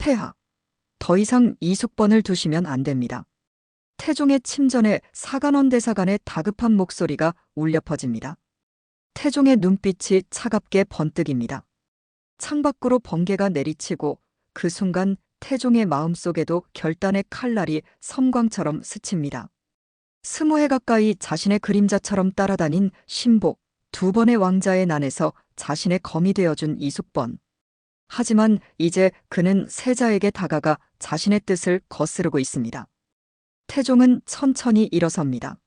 폐하. 더 이상 이숙번을 두시면 안 됩니다. 태종의 침전에 사간원 대사관의 다급한 목소리가 울려 퍼집니다. 태종의 눈빛이 차갑게 번뜩입니다. 창밖으로 번개가 내리치고 그 순간 태종의 마음속에도 결단의 칼날이 섬광처럼 스칩니다. 20해 가까이 자신의 그림자처럼 따라다닌 신복, 두 번의 왕자의 난에서 자신의 검이 되어준 이숙번. 하지만 이제 그는 세자에게 다가가 자신의 뜻을 거스르고 있습니다. 태종은 천천히 일어섭니다.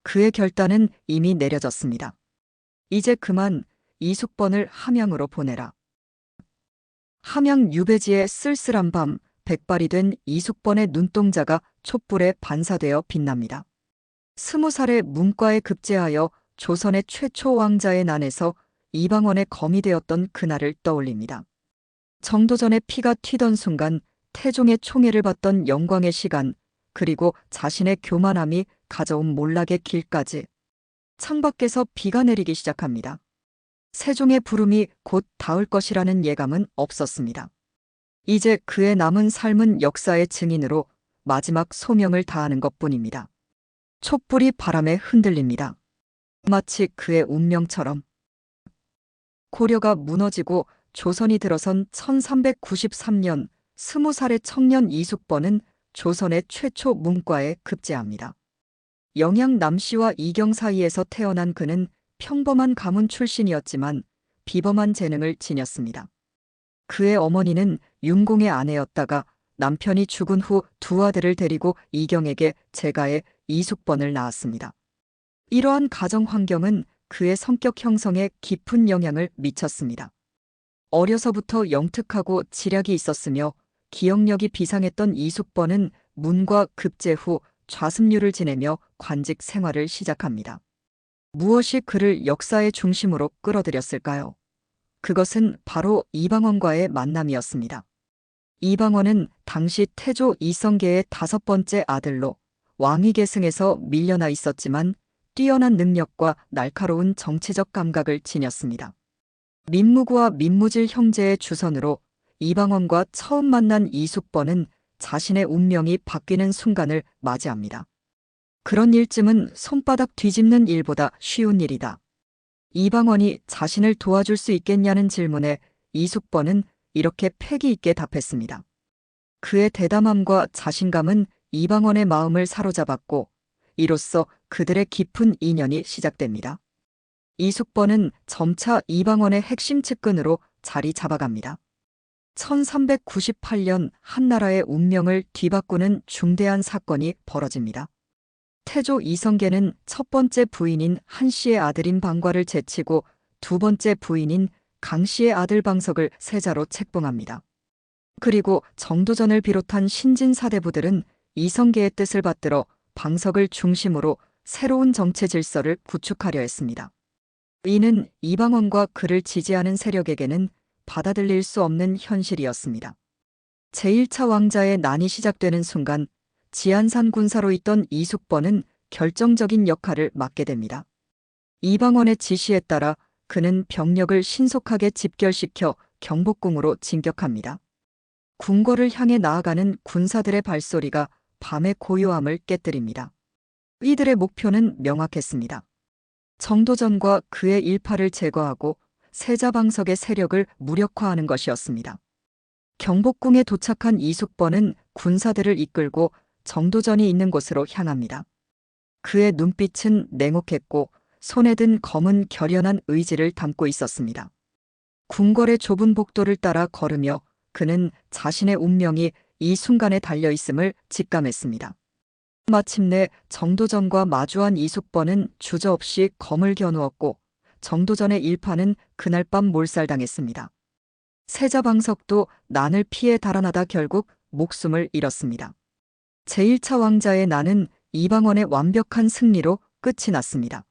그의 결단은 이미 내려졌습니다. 이제 그만 이숙번을 함양으로 보내라. 함양 유배지의 쓸쓸한 밤, 백발이 된 이숙번의 눈동자가 촛불에 반사되어 빛납니다. 20살의 문과에 급제하여 조선의 최초 왕자의 난에서 이방원의 검이 되었던 그날을 떠올립니다. 정도전의 피가 튀던 순간 태종의 총애를 받던 영광의 시간, 그리고 자신의 교만함이 가져온 몰락의 길까지. 창밖에서 비가 내리기 시작합니다. 세종의 부름이 곧 닿을 것이라는 예감은 없었습니다. 이제 그의 남은 삶은 역사의 증인으로 마지막 소명을 다하는 것뿐입니다. 촛불이 바람에 흔들립니다. 마치 그의 운명처럼. 고려가 무너지고 조선이 들어선 1393년 20살의 청년 이숙번은 조선의 최초 문과에 급제합니다. 영양 남씨와 이경 사이에서 태어난 그는 평범한 가문 출신이었지만 비범한 재능을 지녔습니다. 그의 어머니는 윤공의 아내였다가 남편이 죽은 후 두 아들을 데리고 이경에게 제가해 이숙번을 낳았습니다. 이러한 가정 환경은 그의 성격 형성에 깊은 영향을 미쳤습니다. 어려서부터 영특하고 지략이 있었으며 기억력이 비상했던 이숙번은 문과 급제 후 좌습류를 지내며 관직 생활을 시작합니다. 무엇이 그를 역사의 중심으로 끌어들였을까요? 그것은 바로 이방원과의 만남이었습니다. 이방원은 당시 태조 이성계의 5번째 아들로 왕위 계승에서 밀려나 있었지만 뛰어난 능력과 날카로운 정치적 감각을 지녔습니다. 민무구와 민무질 형제의 주선으로 이방원과 처음 만난 이숙번은 자신의 운명이 바뀌는 순간을 맞이합니다. 그런 일쯤은 손바닥 뒤집는 일보다 쉬운 일이다. 이방원이 자신을 도와줄 수 있겠냐는 질문에 이숙번은 이렇게 패기 있게 답했습니다. 그의 대담함과 자신감은 이방원의 마음을 사로잡았고 이로써 그들의 깊은 인연이 시작됩니다. 이숙번은 점차 이방원의 핵심 측근으로 자리 잡아갑니다. 1398년 한나라의 운명을 뒤바꾸는 중대한 사건이 벌어집니다. 태조 이성계는 첫 번째 부인인 한씨의 아들인 방과를 제치고 두 번째 부인인 강씨의 아들 방석을 세자로 책봉합니다. 그리고 정도전을 비롯한 신진 사대부들은 이성계의 뜻을 받들어 방석을 중심으로 새로운 정체 질서를 구축하려 했습니다. 이는 이방원과 그를 지지하는 세력에게는 받아들일 수 없는 현실이었습니다. 제1차 왕자의 난이 시작되는 순간 지안산 군사로 있던 이숙번은 결정적인 역할을 맡게 됩니다. 이방원의 지시에 따라 그는 병력을 신속하게 집결시켜 경복궁으로 진격합니다. 궁궐을 향해 나아가는 군사들의 발소리가 밤의 고요함을 깨뜨립니다. 이들의 목표는 명확했습니다. 정도전과 그의 일파를 제거하고 세자방석의 세력을 무력화하는 것이었습니다. 경복궁에 도착한 이숙번은 군사들을 이끌고 정도전이 있는 곳으로 향합니다. 그의 눈빛은 냉혹했고 손에 든 검은 결연한 의지를 담고 있었습니다. 궁궐의 좁은 복도를 따라 걸으며 그는 자신의 운명이 이 순간에 달려있음을 직감했습니다. 마침내 정도전과 마주한 이숙번은 주저없이 검을 겨누었고 정도전의 일파는 그날 밤 몰살당했습니다. 세자방석도 난을 피해 달아나다 결국 목숨을 잃었습니다. 제1차 왕자의 난은 이방원의 완벽한 승리로 끝이 났습니다.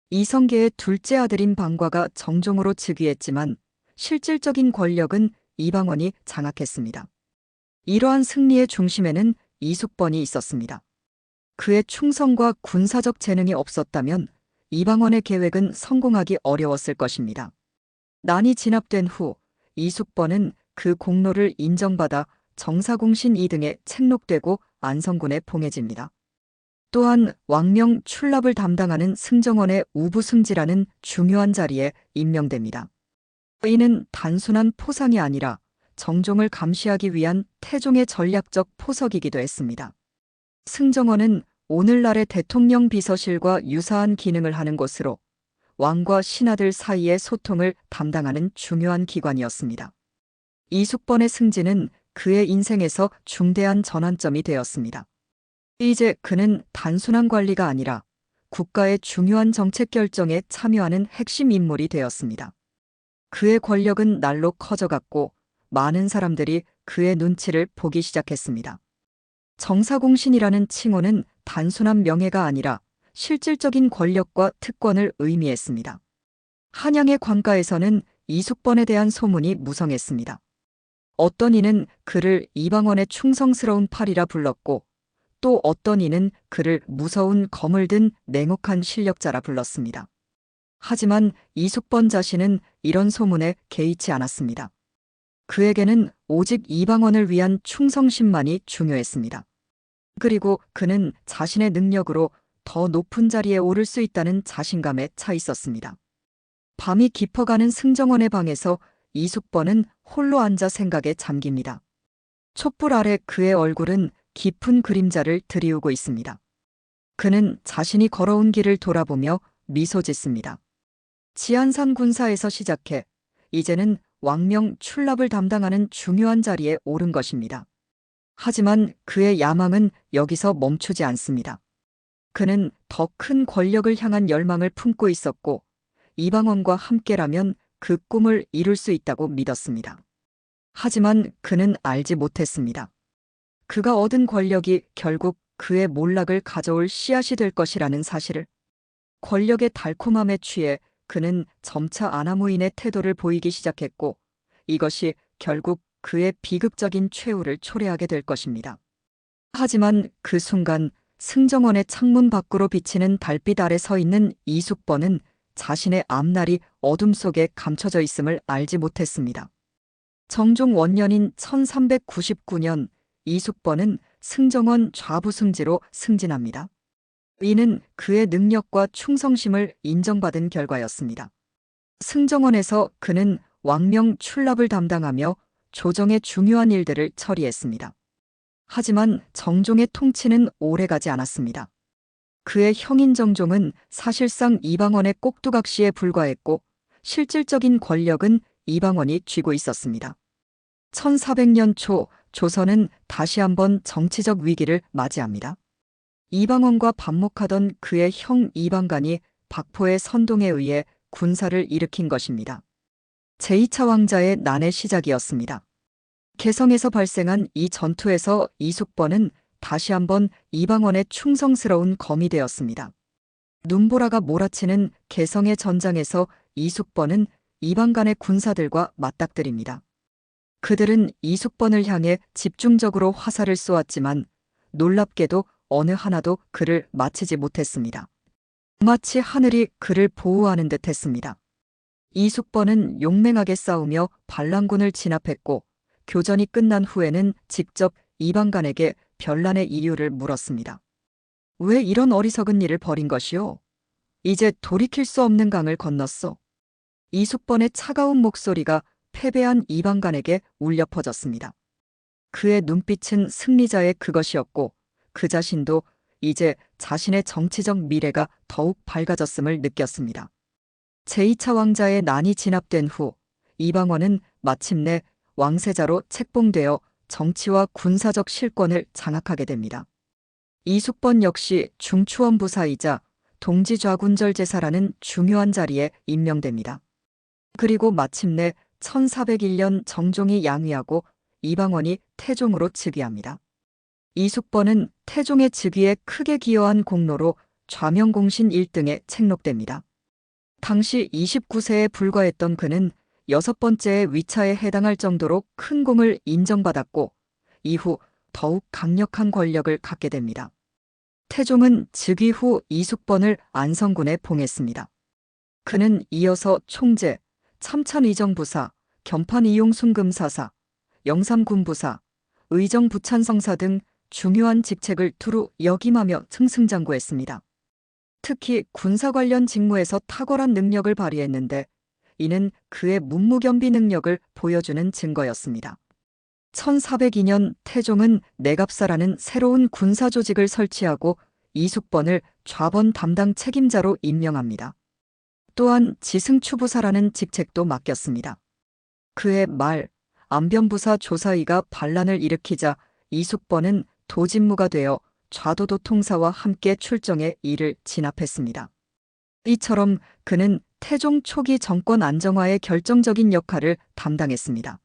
이성계의 둘째 아들인 방과가 정종으로 즉위했지만 실질적인 권력은 이방원이 장악했습니다. 이러한 승리의 중심에는 이숙번이 있었습니다. 그의 충성과 군사적 재능이 없었다면 이방원의 계획은 성공하기 어려웠을 것입니다. 난이 진압된 후 이숙번은 그 공로를 인정받아 정사공신 2등에 책록되고 안성군에 봉해집니다. 또한 왕명 출납을 담당하는 승정원의 우부승지라는 중요한 자리에 임명됩니다. 이는 단순한 포상이 아니라 정종을 감시하기 위한 태종의 전략적 포석이기도 했습니다. 승정원은 오늘날의 대통령 비서실과 유사한 기능을 하는 곳으로 왕과 신하들 사이의 소통을 담당하는 중요한 기관이었습니다. 이숙번의 승진은 그의 인생에서 중대한 전환점이 되었습니다. 이제 그는 단순한 관리가 아니라 국가의 중요한 정책 결정에 참여하는 핵심 인물이 되었습니다. 그의 권력은 날로 커져갔고 많은 사람들이 그의 눈치를 보기 시작했습니다. 정사공신이라는 칭호는 단순한 명예가 아니라 실질적인 권력과 특권을 의미했습니다. 한양의 관가에서는 이숙번에 대한 소문이 무성했습니다. 어떤 이는 그를 이방원의 충성스러운 팔이라 불렀고 또 어떤 이는 그를 무서운 검을 든 냉혹한 실력자라 불렀습니다. 하지만 이숙번 자신은 이런 소문에 개의치 않았습니다. 그에게는 오직 이방원을 위한 충성심만이 중요했습니다. 그리고 그는 자신의 능력으로 더 높은 자리에 오를 수 있다는 자신감에 차 있었습니다. 밤이 깊어가는 승정원의 방에서 이숙번은 홀로 앉아 생각에 잠깁니다. 촛불 아래 그의 얼굴은 깊은 그림자를 드리우고 있습니다. 그는 자신이 걸어온 길을 돌아보며 미소 짓습니다. 지안산 군사에서 시작해 이제는 왕명 출납을 담당하는 중요한 자리에 오른 것입니다. 하지만 그의 야망은 여기서 멈추지 않습니다. 그는 더 큰 권력을 향한 열망을 품고 있었고 이방원과 함께라면 그 꿈을 이룰 수 있다고 믿었습니다. 하지만 그는 알지 못했습니다. 그가 얻은 권력이 결국 그의 몰락을 가져올 씨앗이 될 것이라는 사실을. 권력의 달콤함에 취해 그는 점차 아나무인의 태도를 보이기 시작했고 이것이 결국 그의 비극적인 최후를 초래하게 될 것입니다. 하지만 그 순간 승정원의 창문 밖으로 비치는 달빛 아래 서 있는 이숙번은 자신의 앞날이 어둠 속에 감춰져 있음을 알지 못했습니다. 정종 원년인 1399년 이숙번은 승정원 좌부승지로 승진합니다. 이는 그의 능력과 충성심을 인정받은 결과였습니다. 승정원에서 그는 왕명 출납을 담당하며 조정의 중요한 일들을 처리했습니다. 하지만 정종의 통치는 오래가지 않았습니다. 그의 형인 정종은 사실상 이방원의 꼭두각시에 불과했고 실질적인 권력은 이방원이 쥐고 있었습니다. 1400년 초 조선은 다시 한번 정치적 위기를 맞이합니다. 이방원과 반목하던 그의 형 이방간이 박포의 선동에 의해 군사를 일으킨 것입니다. 제2차 왕자의 난의 시작이었습니다. 개성에서 발생한 이 전투에서 이숙번은 다시 한번 이방원의 충성스러운 검이 되었습니다. 눈보라가 몰아치는 개성의 전장에서 이숙번은 이방간의 군사들과 맞닥뜨립니다. 그들은 이숙번을 향해 집중적으로 화살을 쏘았지만 놀랍게도 어느 하나도 그를 맞히지 못했습니다. 마치 하늘이 그를 보호하는 듯 했습니다. 이숙번은 용맹하게 싸우며 반란군을 진압했고 교전이 끝난 후에는 직접 이방간에게 변란의 이유를 물었습니다. 왜 이런 어리석은 일을 벌인 것이오? 이제 돌이킬 수 없는 강을 건넜소. 이숙번의 차가운 목소리가 패배한 이방간에게 울려 퍼졌습니다. 그의 눈빛은 승리자의 그것이었고 그 자신도 이제 자신의 정치적 미래가 더욱 밝아졌음을 느꼈습니다. 제2차 왕자의 난이 진압된 후 이방원은 마침내 왕세자로 책봉되어 정치와 군사적 실권을 장악하게 됩니다. 이숙번 역시 중추원부사이자 동지좌군절제사라는 중요한 자리에 임명됩니다. 그리고 마침내 1401년 정종이 양위하고 이방원이 태종으로 즉위합니다. 이숙번은 태종의 즉위에 크게 기여한 공로로 좌명공신 1등에 책록됩니다. 당시 29세에 불과했던 그는 6번째의 위차에 해당할 정도로 큰 공을 인정받았고 이후 더욱 강력한 권력을 갖게 됩니다. 태종은 즉위 후 이숙번을 안성군에 봉했습니다. 그는 이어서 총재, 참찬의정부사, 겸판이용순금사사, 영삼군부사, 의정 부찬성사 등 중요한 직책을 두루 역임하며 승승장구했습니다. 특히 군사 관련 직무에서 탁월한 능력을 발휘했는데 이는 그의 문무겸비 능력을 보여주는 증거였습니다. 1402년 태종은 내갑사라는 새로운 군사 조직을 설치하고 이숙번을 좌번 담당 책임자로 임명합니다. 또한 지승추부사라는 직책도 맡겼습니다. 그해 말 안변부사 조사의가 반란을 일으키자 이숙번은 도진무가 되어 좌도도 통사와 함께 출정해 이를 진압했습니다. 이처럼 그는 태종 초기 정권 안정화에 결정적인 역할을 담당했습니다.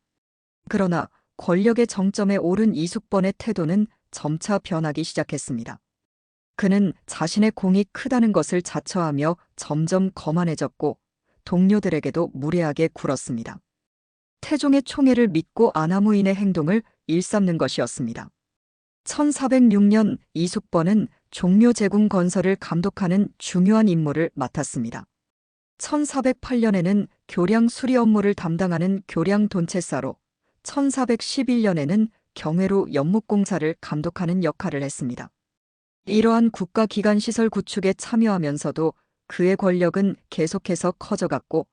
그러나 권력의 정점에 오른 이숙번의 태도는 점차 변하기 시작했습니다. 그는 자신의 공이 크다는 것을 자처하며 점점 거만해졌고 동료들에게도 무례하게 굴었습니다. 태종의 총애를 믿고 아나무인의 행동을 일삼는 것이었습니다. 1406년 이숙번은 종묘제궁 건설을 감독하는 중요한 임무를 맡았습니다. 1408년에는 교량 수리 업무를 담당하는 교량 돈채사로, 1411년에는 경회로 연목공사를 감독하는 역할을 했습니다. 이러한 국가기관시설 구축에 참여하면서도 그의 권력은 계속해서 커져갔고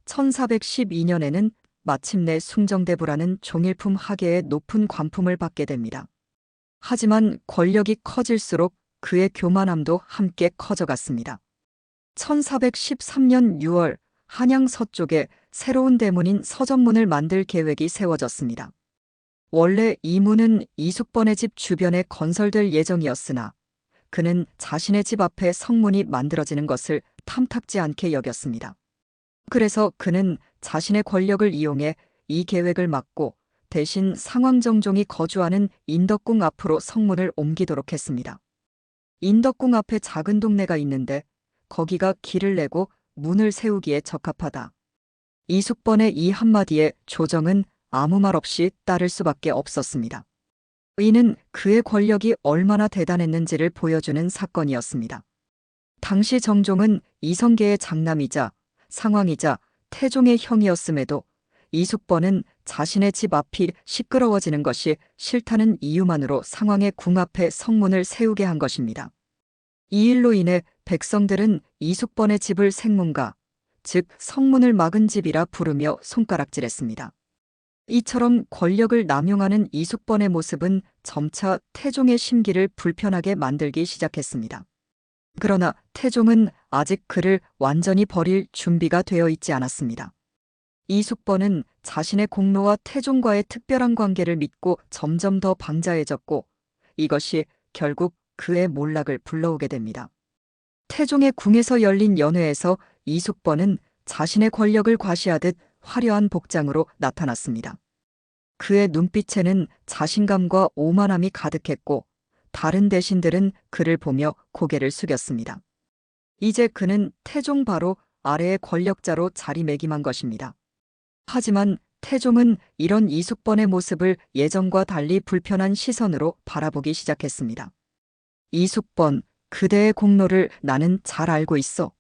1412년에는 마침내 숭정대부라는 종일품 하계의 높은 관품을 받게 됩니다. 하지만 권력이 커질수록 그의 교만함도 함께 커져갔습니다. 1413년 6월 한양 서쪽에 새로운 대문인 서전문을 만들 계획이 세워졌습니다. 원래 이 문은 이숙번의 집 주변에 건설될 예정이었으나 그는 자신의 집 앞에 성문이 만들어지는 것을 탐탁지 않게 여겼습니다. 그래서 그는 자신의 권력을 이용해 이 계획을 막고 대신 상황정종이 거주하는 인덕궁 앞으로 성문을 옮기도록 했습니다. 인덕궁 앞에 작은 동네가 있는데 거기가 길을 내고 문을 세우기에 적합하다. 이숙번의 이 한마디에 조정은 아무 말 없이 따를 수밖에 없었습니다. 이는 그의 권력이 얼마나 대단했는지를 보여주는 사건이었습니다. 당시 정종은 이성계의 장남이자 상왕이자 태종의 형이었음에도 이숙번은 자신의 집 앞이 시끄러워지는 것이 싫다는 이유만으로 상왕의 궁 앞에 성문을 세우게 한 것입니다. 이 일로 인해 백성들은 이숙번의 집을 생문가, 즉 성문을 막은 집이라 부르며 손가락질했습니다. 이처럼 권력을 남용하는 이숙번의 모습은 점차 태종의 심기를 불편하게 만들기 시작했습니다. 그러나 태종은 아직 그를 완전히 버릴 준비가 되어 있지 않았습니다. 이숙번은 자신의 공로와 태종과의 특별한 관계를 믿고 점점 더 방자해졌고 이것이 결국 그의 몰락을 불러오게 됩니다. 태종의 궁에서 열린 연회에서 이숙번은 자신의 권력을 과시하듯 화려한 복장으로 나타났습니다. 그의 눈빛에는 자신감과 오만함이 가득했고 다른 대신들은 그를 보며 고개를 숙였습니다. 이제 그는 태종 바로 아래의 권력자로 자리매김한 것입니다. 하지만 태종은 이런 이숙번의 모습을 예전과 달리 불편한 시선으로 바라보기 시작했습니다. 이숙번, 그대의 공로를 나는 잘 알고 있어.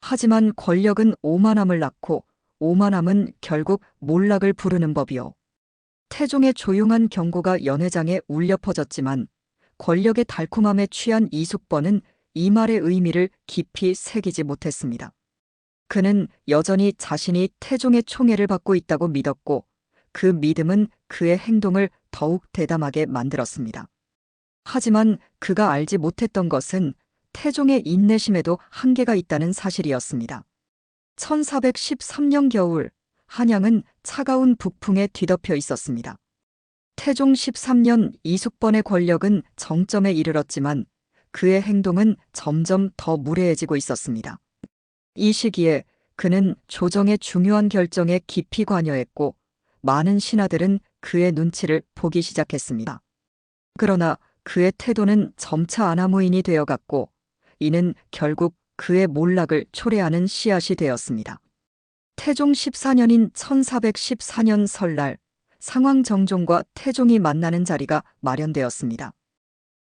하지만 권력은 오만함을 낳고 오만함은 결국 몰락을 부르는 법이요. 태종의 조용한 경고가 연회장에 울려 퍼졌지만 권력의 달콤함에 취한 이숙번은 이 말의 의미를 깊이 새기지 못했습니다. 그는 여전히 자신이 태종의 총애를 받고 있다고 믿었고 그 믿음은 그의 행동을 더욱 대담하게 만들었습니다. 하지만 그가 알지 못했던 것은 태종의 인내심에도 한계가 있다는 사실이었습니다. 1413년 겨울 한양은 차가운 북풍에 뒤덮여 있었습니다. 태종 13년 이숙번의 권력은 정점에 이르렀지만 그의 행동은 점점 더 무례해지고 있었습니다. 이 시기에 그는 조정의 중요한 결정에 깊이 관여했고 많은 신하들은 그의 눈치를 보기 시작했습니다. 그러나 그의 태도는 점차 아나무인이 되어갔고 이는 결국 그의 몰락을 초래하는 씨앗이 되었습니다. 태종 14년인 1414년 설날 상왕정종과 태종이 만나는 자리가 마련되었습니다.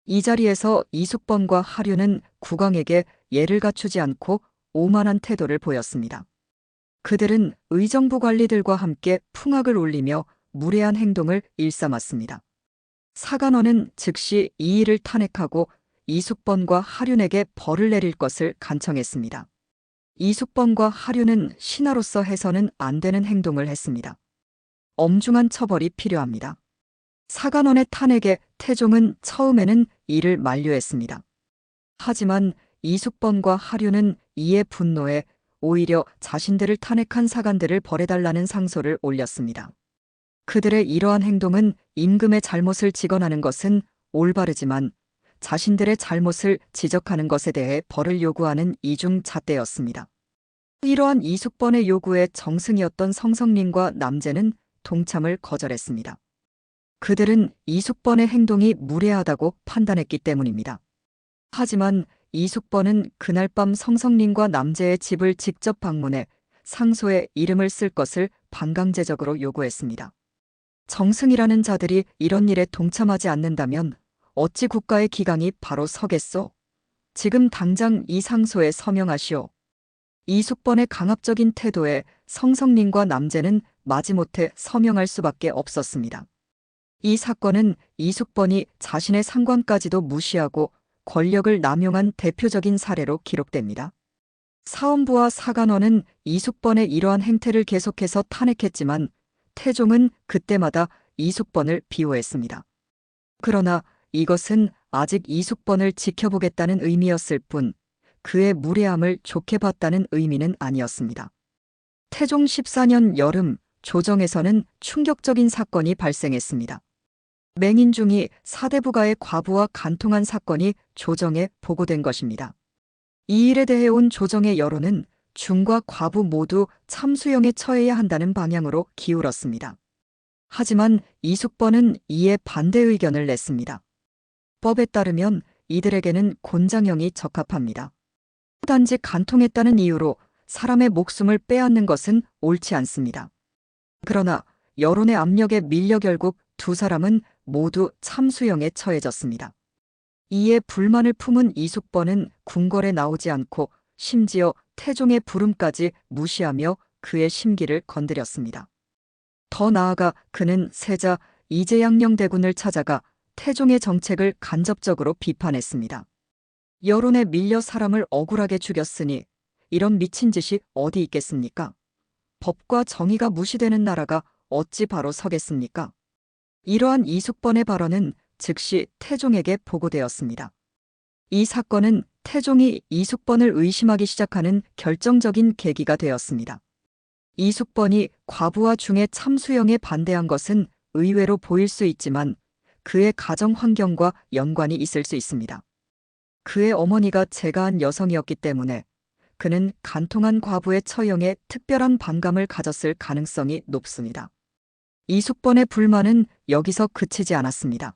이 자리에서 이숙번과 하류는 국왕에게 예를 갖추지 않고 오만한 태도를 보였습니다. 그들은 의정부 관리들과 함께 풍악을 울리며 무례한 행동을 일삼았습니다. 사간원은 즉시 이의를 탄핵하고 이숙번과 하륜에게 벌을 내릴 것을 간청했습니다. 이숙번과 하륜은 신하로서 해서는 안 되는 행동을 했습니다. 엄중한 처벌이 필요합니다. 사간원의 탄핵에 태종은 처음에는 이를 만류했습니다. 하지만 이숙번과 하륜은 이에 분노해 오히려 자신들을 탄핵한 사간들을 벌해달라는 상소를 올렸습니다. 그들의 이러한 행동은 임금의 잘못을 직언하는 것은 올바르지만 자신들의 잘못을 지적하는 것에 대해 벌을 요구하는 이중잣대였습니다. 이러한 이숙번의 요구에 정승이었던 성성린과 남재는 동참을 거절했습니다. 그들은 이숙번의 행동이 무례하다고 판단했기 때문입니다. 하지만 이숙번은 그날 밤 성성린과 남재의 집을 직접 방문해 상소에 이름을 쓸 것을 반강제적으로 요구했습니다. 정승이라는 자들이 이런 일에 동참하지 않는다면 어찌 국가의 기강이 바로 서겠소? 지금 당장 이 상소에 서명하시오. 이숙번의 강압적인 태도에 성성린과 남재는 마지못해 서명할 수밖에 없었습니다. 이 사건은 이숙번이 자신의 상관까지도 무시하고 권력을 남용한 대표적인 사례로 기록됩니다. 사헌부와 사간원은 이숙번의 이러한 행태를 계속해서 탄핵했지만 태종은 그때마다 이숙번을 비호했습니다. 그러나 이것은 아직 이숙번을 지켜보겠다는 의미였을 뿐 그의 무례함을 좋게 봤다는 의미는 아니었습니다. 태종 14년 여름 조정에서는 충격적인 사건이 발생했습니다. 맹인중이 사대부가의 과부와 간통한 사건이 조정에 보고된 것입니다. 이 일에 대해 온 조정의 여론은 중과 과부 모두 참수형에 처해야 한다는 방향으로 기울었습니다. 하지만 이숙번은 이에 반대 의견을 냈습니다. 법에 따르면 이들에게는 곤장형이 적합합니다. 단지 간통했다는 이유로 사람의 목숨을 빼앗는 것은 옳지 않습니다. 그러나 여론의 압력에 밀려 결국 두 사람은 모두 참수형에 처해졌습니다. 이에 불만을 품은 이숙번은 궁궐에 나오지 않고 심지어 태종의 부름까지 무시하며 그의 심기를 건드렸습니다. 더 나아가 그는 세자 이재양녕대군을 찾아가 태종의 정책을 간접적으로 비판했습니다. 여론에 밀려 사람을 억울하게 죽였으니 이런 미친 짓이 어디 있겠습니까? 법과 정의가 무시되는 나라가 어찌 바로 서겠습니까? 이러한 이숙번의 발언은 즉시 태종에게 보고되었습니다. 이 사건은 태종이 이숙번을 의심하기 시작하는 결정적인 계기가 되었습니다. 이숙번이 과부와 중의 참수형에 반대한 것은 의외로 보일 수 있지만 그의 가정 환경과 연관이 있을 수 있습니다. 그의 어머니가 재가한 여성이었기 때문에 그는 간통한 과부의 처형에 특별한 반감을 가졌을 가능성이 높습니다. 이숙번의 불만은 여기서 그치지 않았습니다.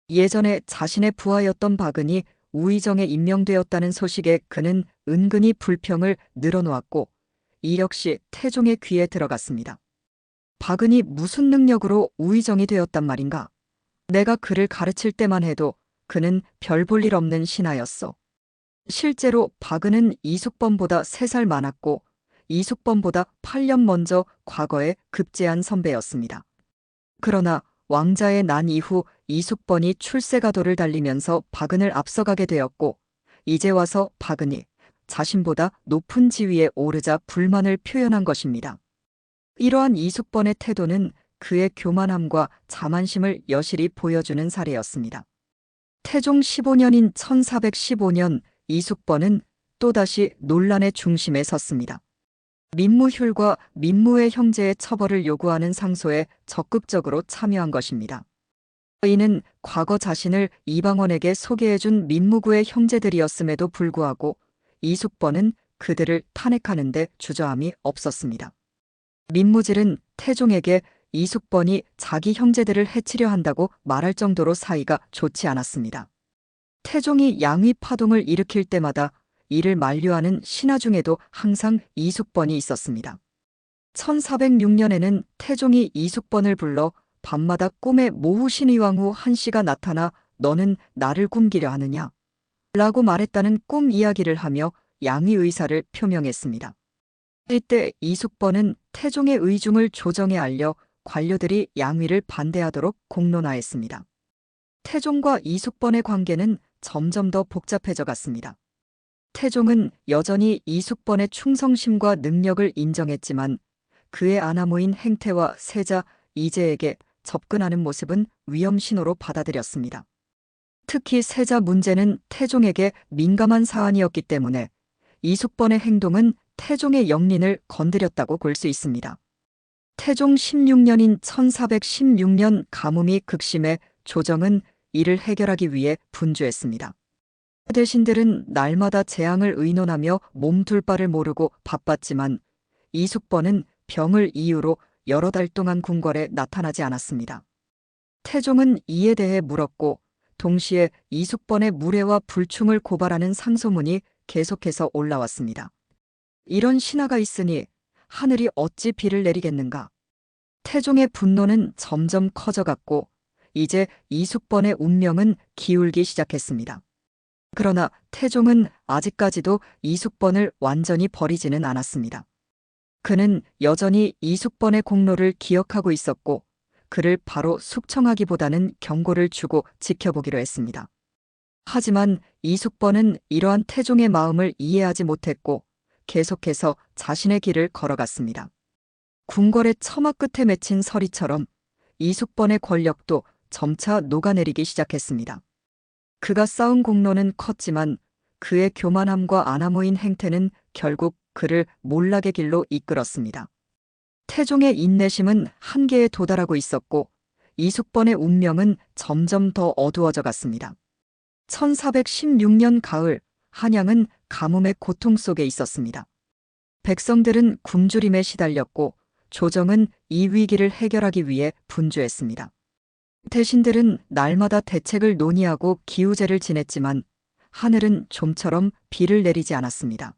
예전에 자신의 부하였던 박은이 우의정에 임명되었다는 소식에 그는 은근히 불평을 늘어놓았고 이 역시 태종의 귀에 들어갔습니다. 박은이 무슨 능력으로 우의정이 되었단 말인가? 내가 그를 가르칠 때만 해도 그는 별 볼 일 없는 신하였어. 실제로 박은은 이숙번보다 3살 많았고 이숙번보다 8년 먼저 과거에 급제한 선배였습니다. 그러나 왕자의 난 이후 이숙번이 출세가도를 달리면서 박은을 앞서가게 되었고 이제 와서 박은이 자신보다 높은 지위에 오르자 불만을 표현한 것입니다. 이러한 이숙번의 태도는 그의 교만함과 자만심을 여실히 보여주는 사례였습니다. 태종 15년인 1415년 이숙번은 또다시 논란의 중심에 섰습니다. 민무휼과 민무의 형제의 처벌을 요구하는 상소에 적극적으로 참여한 것입니다. 이는 과거 자신을 이방원에게 소개해준 민무구의 형제들이었음에도 불구하고 이숙번은 그들을 탄핵하는 데 주저함이 없었습니다. 민무질은 태종에게 이숙번이 자기 형제들을 해치려 한다고 말할 정도로 사이가 좋지 않았습니다. 태종이 양위 파동을 일으킬 때마다 이를 만류하는 신하 중에도 항상 이숙번이 있었습니다. 1406년에는 태종이 이숙번을 불러 밤마다 꿈에 모후신의왕후 한씨가 나타나 너는 나를 꿈기려 하느냐? 라고 말했다는 꿈 이야기를 하며 양위 의사를 표명했습니다. 이때 이숙번은 태종의 의중을 조정에 알려 관료들이 양위를 반대하도록 공론화했습니다. 태종과 이숙번의 관계는 점점 더 복잡해져 갔습니다. 태종은 여전히 이숙번의 충성심과 능력을 인정했지만 그의 아나무인 행태와 세자 이제에게 접근하는 모습은 위험 신호로 받아들였습니다. 특히 세자 문제는 태종에게 민감한 사안이었기 때문에 이숙번의 행동은 태종의 영린을 건드렸다고 볼 수 있습니다. 태종 16년인 1416년 가뭄이 극심해 조정은 이를 해결하기 위해 분주했습니다. 대신들은 날마다 재앙을 의논하며 몸둘 바를 모르고 바빴지만 이숙번은 병을 이유로 여러 달 동안 궁궐에 나타나지 않았습니다. 태종은 이에 대해 물었고 동시에 이숙번의 무례와 불충을 고발하는 상소문이 계속해서 올라왔습니다. 이런 신하가 있으니 하늘이 어찌 비를 내리겠는가. 태종의 분노는 점점 커져갔고 이제 이숙번의 운명은 기울기 시작했습니다. 그러나 태종은 아직까지도 이숙번을 완전히 버리지는 않았습니다. 그는 여전히 이숙번의 공로를 기억하고 있었고 그를 바로 숙청하기보다는 경고를 주고 지켜보기로 했습니다. 하지만 이숙번은 이러한 태종의 마음을 이해하지 못했고 계속해서 자신의 길을 걸어갔습니다. 궁궐의 처마 끝에 맺힌 서리처럼 이숙번의 권력도 점차 녹아내리기 시작했습니다. 그가 쌓은 공로는 컸지만 그의 교만함과 아나무인 행태는 결국 그를 몰락의 길로 이끌었습니다. 태종의 인내심은 한계에 도달하고 있었고 이숙번의 운명은 점점 더 어두워져 갔습니다. 1416년 가을, 한양은 가뭄의 고통 속에 있었습니다. 백성들은 굶주림에 시달렸고 조정은 이 위기를 해결하기 위해 분주했습니다. 대신들은 날마다 대책을 논의하고 기우제를 지냈지만 하늘은 좀처럼 비를 내리지 않았습니다.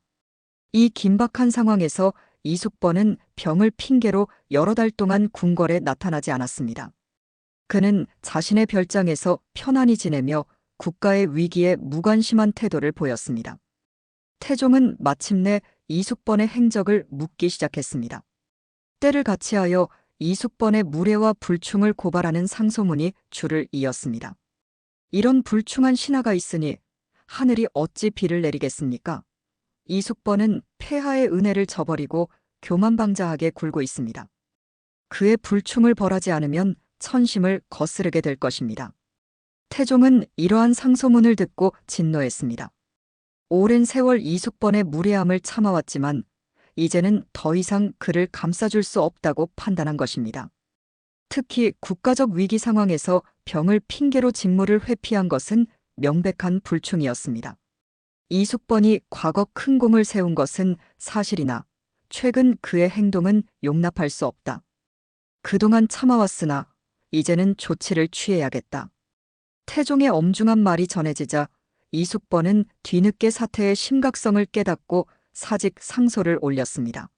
이 긴박한 상황에서 이숙번은 병을 핑계로 여러 달 동안 궁궐에 나타나지 않았습니다. 그는 자신의 별장에서 편안히 지내며 국가의 위기에 무관심한 태도를 보였습니다. 태종은 마침내 이숙번의 행적을 묻기 시작했습니다. 때를 같이하여 이숙번의 무례와 불충을 고발하는 상소문이 줄을 이었습니다. 이런 불충한 신하가 있으니 하늘이 어찌 비를 내리겠습니까? 이숙번은 폐하의 은혜를 저버리고 교만방자하게 굴고 있습니다. 그의 불충을 벌하지 않으면 천심을 거스르게 될 것입니다. 태종은 이러한 상소문을 듣고 진노했습니다. 오랜 세월 이숙번의 무례함을 참아왔지만 이제는 더 이상 그를 감싸줄 수 없다고 판단한 것입니다. 특히 국가적 위기 상황에서 병을 핑계로 직무를 회피한 것은 명백한 불충이었습니다. 이숙번이 과거 큰 공을 세운 것은 사실이나 최근 그의 행동은 용납할 수 없다. 그동안 참아왔으나 이제는 조치를 취해야겠다. 태종의 엄중한 말이 전해지자 이숙번은 뒤늦게 사태의 심각성을 깨닫고 사직 상소를 올렸습니다.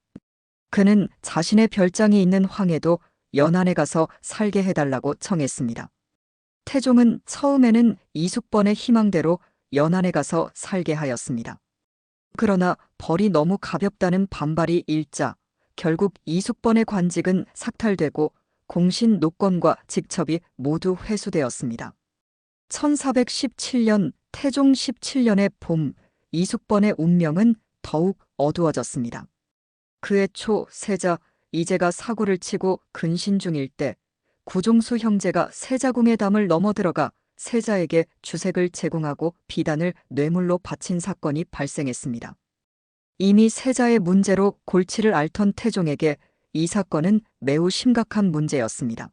그는 자신의 별장이 있는 황해도 연안에 가서 살게 해달라고 청했습니다. 태종은 처음에는 이숙번의 희망대로 연안에 가서 살게 하였습니다. 그러나 벌이 너무 가볍다는 반발이 일자 결국 이숙번의 관직은 삭탈되고 공신 노건과 직첩이 모두 회수되었습니다. 1417년 태종 17년의 봄, 이숙번의 운명은 더욱 어두워졌습니다. 그의 초, 세자, 이제가 사고를 치고 근신 중일 때 구종수 형제가 세자궁의 담을 넘어들어가 세자에게 주색을 제공하고 비단을 뇌물로 바친 사건이 발생했습니다. 이미 세자의 문제로 골치를 앓던 태종에게 이 사건은 매우 심각한 문제였습니다.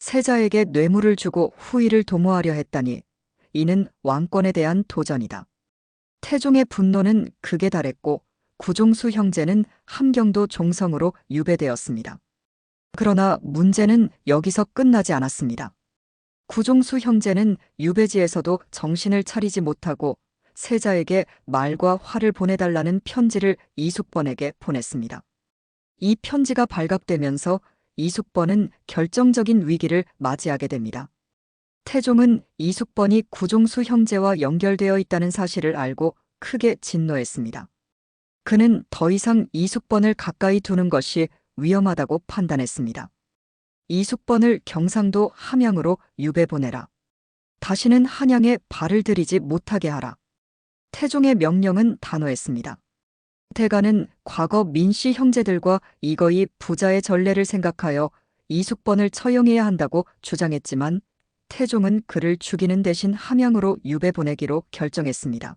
세자에게 뇌물을 주고 후위를 도모하려 했다니 이는 왕권에 대한 도전이다. 태종의 분노는 극에 달했고 구종수 형제는 함경도 종성으로 유배되었습니다. 그러나 문제는 여기서 끝나지 않았습니다. 구종수 형제는 유배지에서도 정신을 차리지 못하고 세자에게 말과 화를 보내달라는 편지를 이숙번에게 보냈습니다. 이 편지가 발각되면서 이숙번은 결정적인 위기를 맞이하게 됩니다. 태종은 이숙번이 구종수 형제와 연결되어 있다는 사실을 알고 크게 진노했습니다. 그는 더 이상 이숙번을 가까이 두는 것이 위험하다고 판단했습니다. 이숙번을 경상도 함양으로 유배 보내라. 다시는 한양에 발을 들이지 못하게 하라. 태종의 명령은 단호했습니다. 대가는 과거 민씨 형제들과 이거이 부자의 전례를 생각하여 이숙번을 처형해야 한다고 주장했지만 태종은 그를 죽이는 대신 함양으로 유배 보내기로 결정했습니다.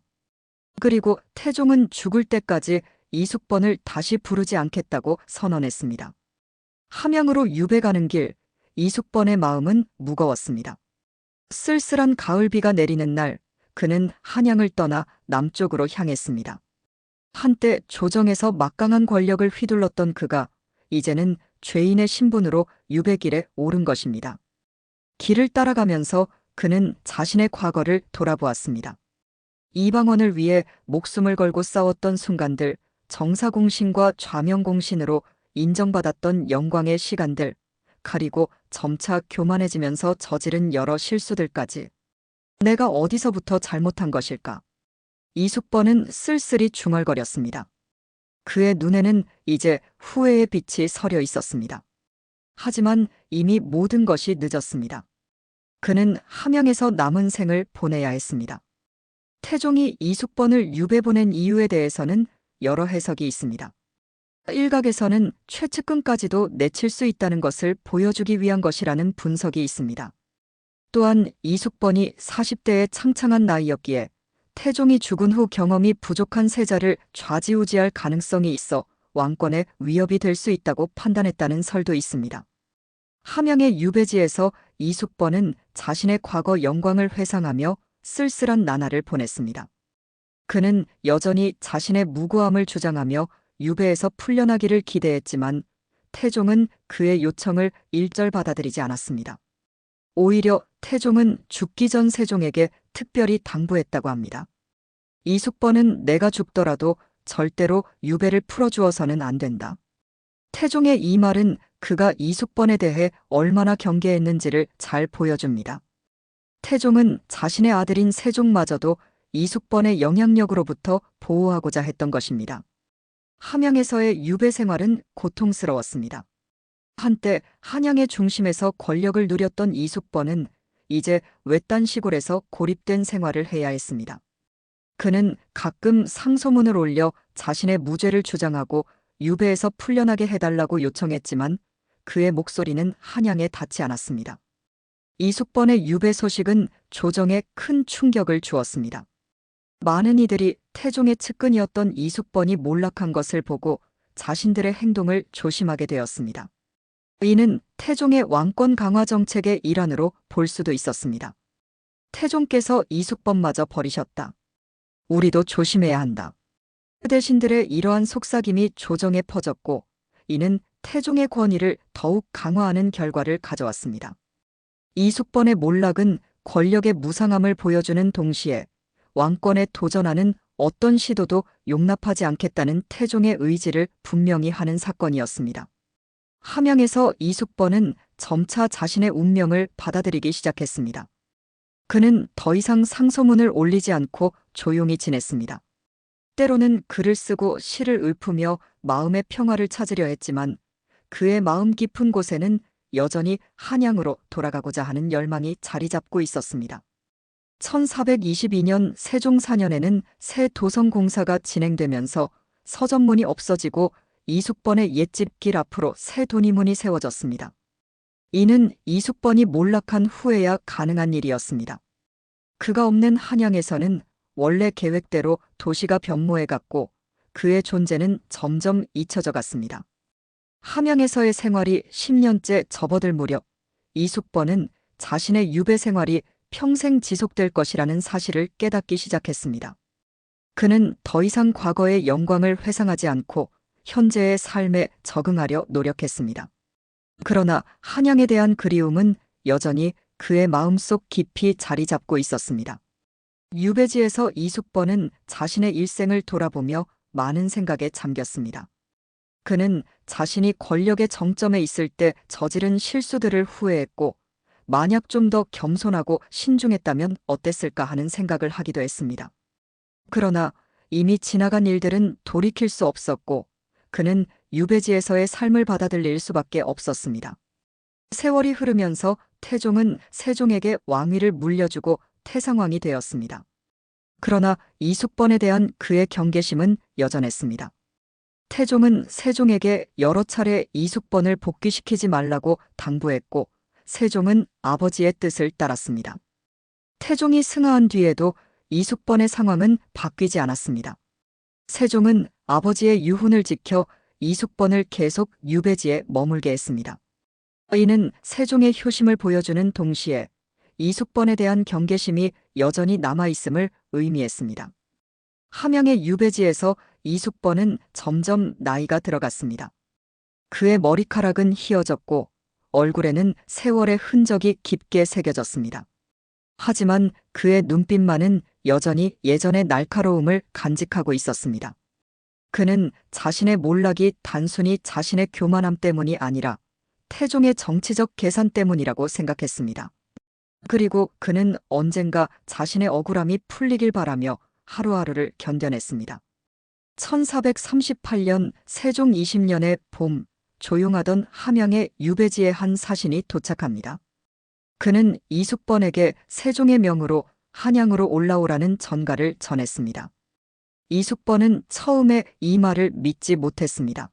그리고 태종은 죽을 때까지 이숙번을 다시 부르지 않겠다고 선언했습니다. 함양으로 유배 가는 길, 이숙번의 마음은 무거웠습니다. 쓸쓸한 가을비가 내리는 날, 그는 한양을 떠나 남쪽으로 향했습니다. 한때 조정에서 막강한 권력을 휘둘렀던 그가 이제는 죄인의 신분으로 유배길에 오른 것입니다. 길을 따라가면서 그는 자신의 과거를 돌아보았습니다. 이방원을 위해 목숨을 걸고 싸웠던 순간들, 정사공신과 좌명공신으로 인정받았던 영광의 시간들, 그리고 점차 교만해지면서 저지른 여러 실수들까지. 내가 어디서부터 잘못한 것일까? 이숙번은 쓸쓸히 중얼거렸습니다. 그의 눈에는 이제 후회의 빛이 서려 있었습니다. 하지만 이미 모든 것이 늦었습니다. 그는 함양에서 남은 생을 보내야 했습니다. 태종이 이숙번을 유배 보낸 이유에 대해서는 여러 해석이 있습니다. 일각에서는 최측근까지도 내칠 수 있다는 것을 보여주기 위한 것이라는 분석이 있습니다. 또한 이숙번이 40대의 창창한 나이였기에 태종이 죽은 후 경험이 부족한 세자를 좌지우지할 가능성이 있어 왕권에 위협이 될 수 있다고 판단했다는 설도 있습니다. 함양의 유배지에서 이숙번은 자신의 과거 영광을 회상하며 쓸쓸한 나날을 보냈습니다. 그는 여전히 자신의 무고함을 주장하며 유배에서 풀려나기를 기대했지만 태종은 그의 요청을 일절 받아들이지 않았습니다. 오히려 태종은 죽기 전 세종에게 특별히 당부했다고 합니다. 이숙번은 내가 죽더라도 절대로 유배를 풀어주어서는 안 된다. 태종의 이 말은 그가 이숙번에 대해 얼마나 경계했는지를 잘 보여줍니다. 태종은 자신의 아들인 세종마저도 이숙번의 영향력으로부터 보호하고자 했던 것입니다. 함양에서의 유배 생활은 고통스러웠습니다. 한때 한양의 중심에서 권력을 누렸던 이숙번은 이제 외딴 시골에서 고립된 생활을 해야 했습니다. 그는 가끔 상소문을 올려 자신의 무죄를 주장하고 유배에서 풀려나게 해달라고 요청했지만 그의 목소리는 한양에 닿지 않았습니다. 이숙번의 유배 소식은 조정에 큰 충격을 주었습니다. 많은 이들이 태종의 측근이었던 이숙번이 몰락한 것을 보고 자신들의 행동을 조심하게 되었습니다. 이는 태종의 왕권 강화 정책의 일환으로 볼 수도 있었습니다. 태종께서 이숙번마저 버리셨다. 우리도 조심해야 한다. 대신들의 이러한 속삭임이 조정에 퍼졌고 이는 태종의 권위를 더욱 강화하는 결과를 가져왔습니다. 이숙번의 몰락은 권력의 무상함을 보여주는 동시에 왕권에 도전하는 어떤 시도도 용납하지 않겠다는 태종의 의지를 분명히 하는 사건이었습니다. 함양에서 이숙번은 점차 자신의 운명을 받아들이기 시작했습니다. 그는 더 이상 상소문을 올리지 않고 조용히 지냈습니다. 때로는 글을 쓰고 시를 읊으며 마음의 평화를 찾으려 했지만 그의 마음 깊은 곳에는 여전히 한양으로 돌아가고자 하는 열망이 자리 잡고 있었습니다. 1422년 세종 4년에는 새 도성공사가 진행되면서 서점문이 없어지고 이숙번의 옛집 길 앞으로 새 돈이문이 세워졌습니다. 이는 이숙번이 몰락한 후에야 가능한 일이었습니다. 그가 없는 한양에서는 원래 계획대로 도시가 변모해갔고 그의 존재는 점점 잊혀져 갔습니다. 함양에서의 생활이 10년째 접어들 무렵 이숙번은 자신의 유배 생활이 평생 지속될 것이라는 사실을 깨닫기 시작했습니다. 그는 더 이상 과거의 영광을 회상하지 않고 현재의 삶에 적응하려 노력했습니다. 그러나 한양에 대한 그리움은 여전히 그의 마음속 깊이 자리 잡고 있었습니다. 유배지에서 이숙번은 자신의 일생을 돌아보며 많은 생각에 잠겼습니다. 그는 자신이 권력의 정점에 있을 때 저지른 실수들을 후회했고 만약 좀 더 겸손하고 신중했다면 어땠을까 하는 생각을 하기도 했습니다. 그러나 이미 지나간 일들은 돌이킬 수 없었고 그는 유배지에서의 삶을 받아들일 수밖에 없었습니다. 세월이 흐르면서 태종은 세종에게 왕위를 물려주고 태상왕이 되었습니다. 그러나 이숙번에 대한 그의 경계심은 여전했습니다. 태종은 세종에게 여러 차례 이숙번을 복귀시키지 말라고 당부했고, 세종은 아버지의 뜻을 따랐습니다. 태종이 승하한 뒤에도 이숙번의 상황은 바뀌지 않았습니다. 세종은 아버지의 유훈을 지켜 이숙번을 계속 유배지에 머물게 했습니다. 이는 세종의 효심을 보여주는 동시에 이숙번에 대한 경계심이 여전히 남아있음을 의미했습니다. 함양의 유배지에서 이숙번은 점점 나이가 들어갔습니다. 그의 머리카락은 휘어졌고 얼굴에는 세월의 흔적이 깊게 새겨졌습니다. 하지만 그의 눈빛만은 여전히 예전의 날카로움을 간직하고 있었습니다. 그는 자신의 몰락이 단순히 자신의 교만함 때문이 아니라 태종의 정치적 계산 때문이라고 생각했습니다. 그리고 그는 언젠가 자신의 억울함이 풀리길 바라며 하루하루를 견뎌냈습니다. 1438년 세종 20년의 봄, 조용하던 함양의 유배지의 한 사신이 도착합니다. 그는 이숙번에게 세종의 명으로 한양으로 올라오라는 전가를 전했습니다. 이숙번은 처음에 이 말을 믿지 못했습니다.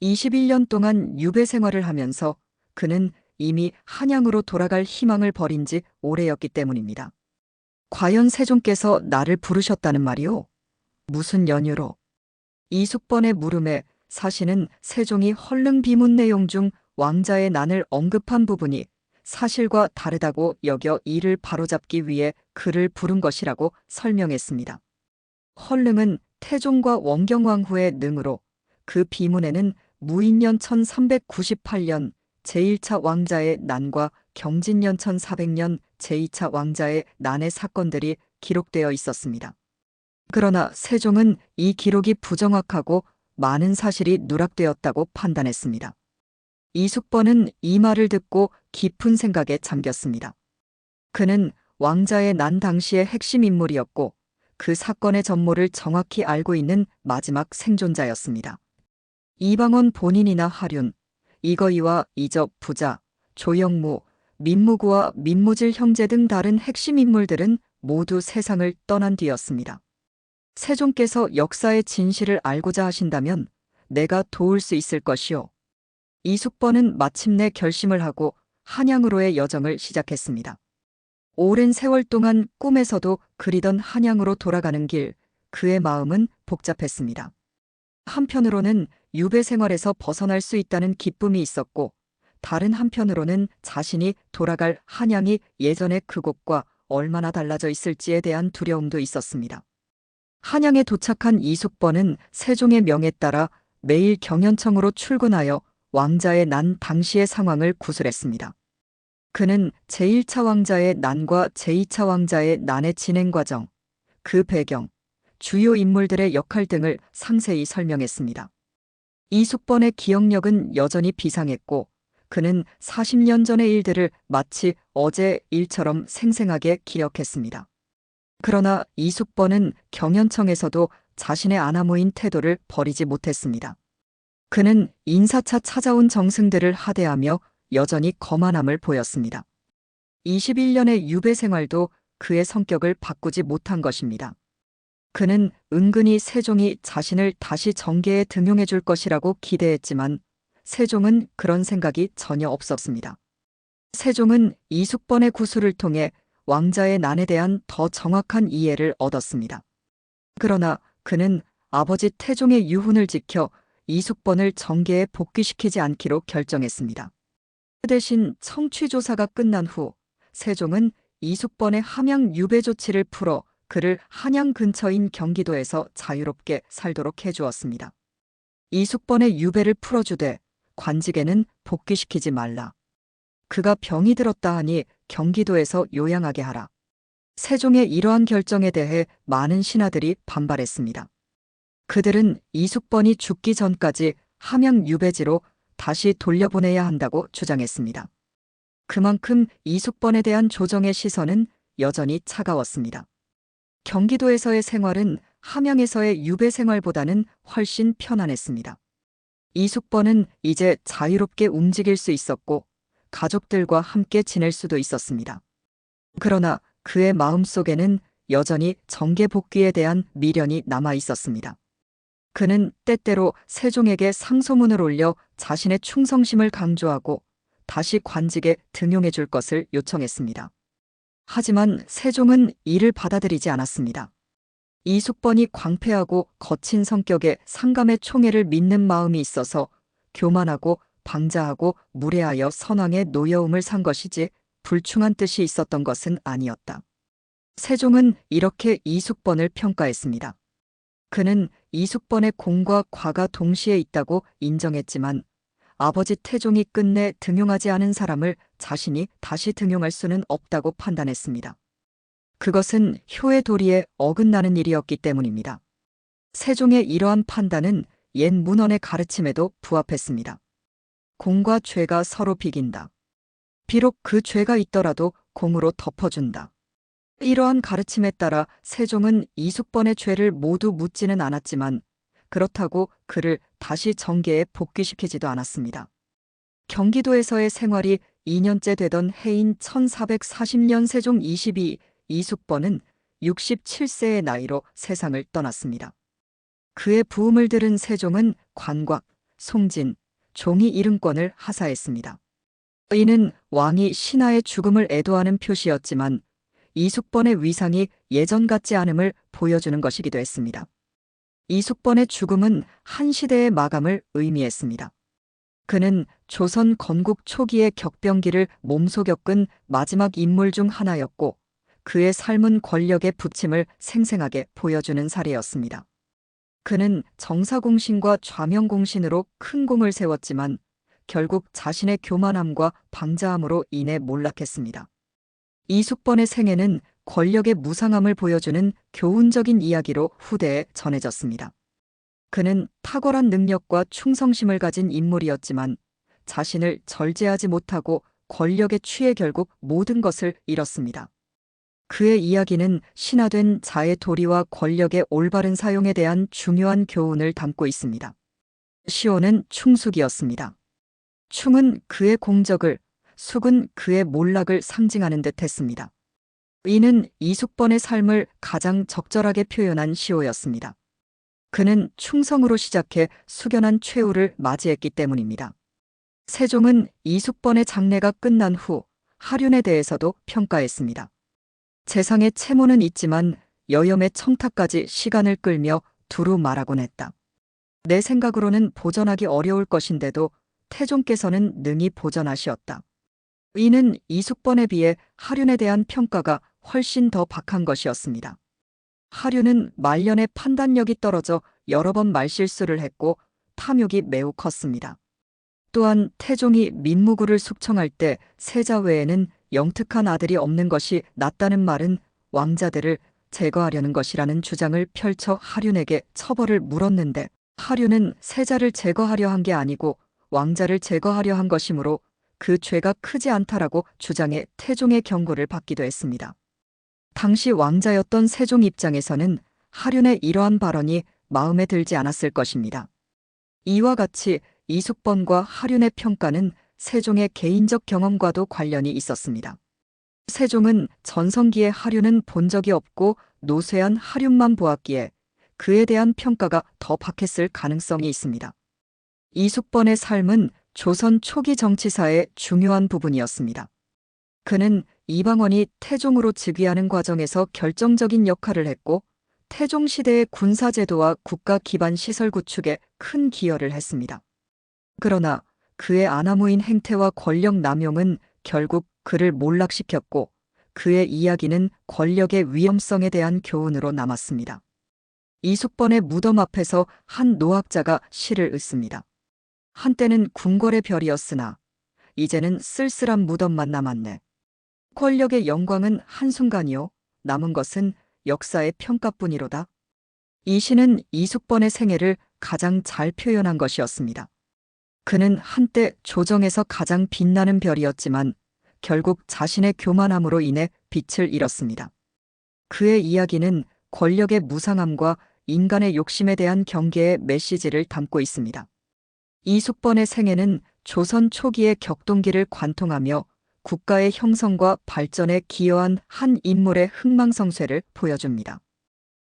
21년 동안 유배 생활을 하면서 그는 이미 한양으로 돌아갈 희망을 버린 지 오래였기 때문입니다. 과연 세종께서 나를 부르셨다는 말이오? 무슨 연유로? 이숙번의 물음에 사신은 세종이 헐릉 비문 내용 중 왕자의 난을 언급한 부분이 사실과 다르다고 여겨 이를 바로잡기 위해 그를 부른 것이라고 설명했습니다. 헐릉은 태종과 원경왕후의 능으로 그 비문에는 무인년 1398년 제1차 왕자의 난과 경진년 1400년 제2차 왕자의 난의 사건들이 기록되어 있었습니다. 그러나 세종은 이 기록이 부정확하고 많은 사실이 누락되었다고 판단했습니다. 이숙번은 이 말을 듣고 깊은 생각에 잠겼습니다. 그는 왕자의 난 당시의 핵심 인물이었고 그 사건의 전모를 정확히 알고 있는 마지막 생존자였습니다. 이방원 본인이나 하륜, 이거이와 이적 부자, 조영무, 민무구와 민무질 형제 등 다른 핵심 인물들은 모두 세상을 떠난 뒤였습니다. 세종께서 역사의 진실을 알고자 하신다면 내가 도울 수 있을 것이오. 이숙번은 마침내 결심을 하고 한양으로의 여정을 시작했습니다. 오랜 세월 동안 꿈에서도 그리던 한양으로 돌아가는 길, 그의 마음은 복잡했습니다. 한편으로는 유배 생활에서 벗어날 수 있다는 기쁨이 있었고, 다른 한편으로는 자신이 돌아갈 한양이 예전의 그곳과 얼마나 달라져 있을지에 대한 두려움도 있었습니다. 한양에 도착한 이숙번은 세종의 명에 따라 매일 경연청으로 출근하여 왕자의 난 당시의 상황을 구술했습니다. 그는 제1차 왕자의 난과 제2차 왕자의 난의 진행 과정, 그 배경, 주요 인물들의 역할 등을 상세히 설명했습니다. 이숙번의 기억력은 여전히 비상했고 그는 40년 전의 일들을 마치 어제 일처럼 생생하게 기억했습니다. 그러나 이숙번은 경연청에서도 자신의 아나무인 태도를 버리지 못했습니다. 그는 인사차 찾아온 정승들을 하대하며 여전히 거만함을 보였습니다. 21년의 유배 생활도 그의 성격을 바꾸지 못한 것입니다. 그는 은근히 세종이 자신을 다시 정계에 등용해 줄 것이라고 기대했지만 세종은 그런 생각이 전혀 없었습니다. 세종은 이숙번의 구술을 통해 왕자의 난에 대한 더 정확한 이해를 얻었습니다. 그러나 그는 아버지 태종의 유훈을 지켜 이숙번을 정계에 복귀시키지 않기로 결정했습니다. 그 대신 청취조사가 끝난 후 세종은 이숙번의 함양 유배 조치를 풀어 그를 한양 근처인 경기도에서 자유롭게 살도록 해주었습니다. 이숙번의 유배를 풀어주되 관직에는 복귀시키지 말라. 그가 병이 들었다 하니 경기도에서 요양하게 하라. 세종의 이러한 결정에 대해 많은 신하들이 반발했습니다. 그들은 이숙번이 죽기 전까지 함양 유배지로 다시 돌려보내야 한다고 주장했습니다. 그만큼 이숙번에 대한 조정의 시선은 여전히 차가웠습니다. 경기도에서의 생활은 함양에서의 유배 생활보다는 훨씬 편안했습니다. 이숙번은 이제 자유롭게 움직일 수 있었고 가족들과 함께 지낼 수도 있었습니다. 그러나 그의 마음속에는 여전히 정계 복귀에 대한 미련이 남아 있었습니다. 그는 때때로 세종에게 상소문을 올려 자신의 충성심을 강조하고 다시 관직에 등용해 줄 것을 요청했습니다. 하지만 세종은 이를 받아들이지 않았습니다. 이숙번이 광패하고 거친 성격의 상감의 총애를 믿는 마음이 있어서 교만하고 방자하고 무례하여 선왕의 노여움을 산 것이지 불충한 뜻이 있었던 것은 아니었다. 세종은 이렇게 이숙번을 평가했습니다. 그는 이숙번의 공과 과가 동시에 있다고 인정했지만 아버지 태종이 끝내 등용하지 않은 사람을 자신이 다시 등용할 수는 없다고 판단했습니다. 그것은 효의 도리에 어긋나는 일이었기 때문입니다. 세종의 이러한 판단은 옛 문헌의 가르침에도 부합했습니다. 공과 죄가 서로 비긴다. 비록 그 죄가 있더라도 공으로 덮어준다. 이러한 가르침에 따라 세종은 이숙번의 죄를 모두 묻지는 않았지만 그렇다고 그를 다시 정계에 복귀시키지도 않았습니다. 경기도에서의 생활이 2년째 되던 해인 1440년 세종 22 이숙번은 67세의 나이로 세상을 떠났습니다. 그의 부음을 들은 세종은 관곽, 송진, 종이 이름권을 하사했습니다. 이는 왕이 신하의 죽음을 애도하는 표시였지만 이숙번의 위상이 예전 같지 않음을 보여주는 것이기도 했습니다. 이숙번의 죽음은 한 시대의 마감을 의미했습니다. 그는 조선 건국 초기의 격변기를 몸소 겪은 마지막 인물 중 하나였고 그의 삶은 권력의 부침을 생생하게 보여주는 사례였습니다. 그는 정사공신과 좌명공신으로 큰 공을 세웠지만 결국 자신의 교만함과 방자함으로 인해 몰락했습니다. 이숙번의 생애는 권력의 무상함을 보여주는 교훈적인 이야기로 후대에 전해졌습니다. 그는 탁월한 능력과 충성심을 가진 인물이었지만 자신을 절제하지 못하고 권력에 취해 결국 모든 것을 잃었습니다. 그의 이야기는 신화된 자의 도리와 권력의 올바른 사용에 대한 중요한 교훈을 담고 있습니다. 시호는 충숙이었습니다. 충은 그의 공적을, 숙은 그의 몰락을 상징하는 듯 했습니다. 이는 이숙번의 삶을 가장 적절하게 표현한 시호였습니다. 그는 충성으로 시작해 숙연한 최후를 맞이했기 때문입니다. 세종은 이숙번의 장래가 끝난 후 하륜에 대해서도 평가했습니다. 재상의 채모는 있지만 여염의 청탁까지 시간을 끌며 두루 말하곤 했다. 내 생각으로는 보전하기 어려울 것인데도 태종께서는 능히 보전하시었다. 이는 이숙번에 비해 하륜에 대한 평가가 훨씬 더 박한 것이었습니다. 하륜은 말년에 판단력이 떨어져 여러 번 말실수를 했고 탐욕이 매우 컸습니다. 또한 태종이 민무구를 숙청할 때 세자 외에는 영특한 아들이 없는 것이 낫다는 말은 왕자들을 제거하려는 것이라는 주장을 펼쳐 하륜에게 처벌을 물었는데 하륜은 세자를 제거하려 한 게 아니고 왕자를 제거하려 한 것이므로 그 죄가 크지 않다라고 주장해 태종의 경고를 받기도 했습니다. 당시 왕자였던 세종 입장에서는 하륜의 이러한 발언이 마음에 들지 않았을 것입니다. 이와 같이 이숙번과 하륜의 평가는 세종의 개인적 경험과도 관련이 있었습니다. 세종은 전성기의 하륜은 본 적이 없고 노쇠한 하륜만 보았기에 그에 대한 평가가 더 박했을 가능성이 있습니다. 이숙번의 삶은 조선 초기 정치사의 중요한 부분이었습니다. 그는 이방원이 태종으로 즉위하는 과정에서 결정적인 역할을 했고 태종 시대의 군사제도와 국가 기반 시설 구축에 큰 기여를 했습니다. 그러나 그의 아나무인 행태와 권력 남용은 결국 그를 몰락시켰고 그의 이야기는 권력의 위험성에 대한 교훈으로 남았습니다. 이숙번의 무덤 앞에서 한 노학자가 시를 읊습니다. 한때는 궁궐의 별이었으나 이제는 쓸쓸한 무덤만 남았네. 권력의 영광은 한순간이요. 남은 것은 역사의 평가뿐이로다. 이 시는 이숙번의 생애를 가장 잘 표현한 것이었습니다. 그는 한때 조정에서 가장 빛나는 별이었지만 결국 자신의 교만함으로 인해 빛을 잃었습니다. 그의 이야기는 권력의 무상함과 인간의 욕심에 대한 경계의 메시지를 담고 있습니다. 이숙번의 생애는 조선 초기의 격동기를 관통하며 국가의 형성과 발전에 기여한 한 인물의 흥망성쇠를 보여줍니다.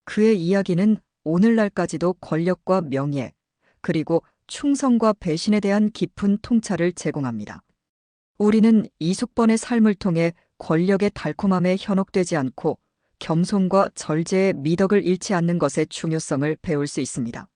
그의 이야기는 오늘날까지도 권력과 명예, 그리고 충성과 배신에 대한 깊은 통찰을 제공합니다. 우리는 이숙번의 삶을 통해 권력의 달콤함에 현혹되지 않고 겸손과 절제의 미덕을 잃지 않는 것의 중요성을 배울 수 있습니다.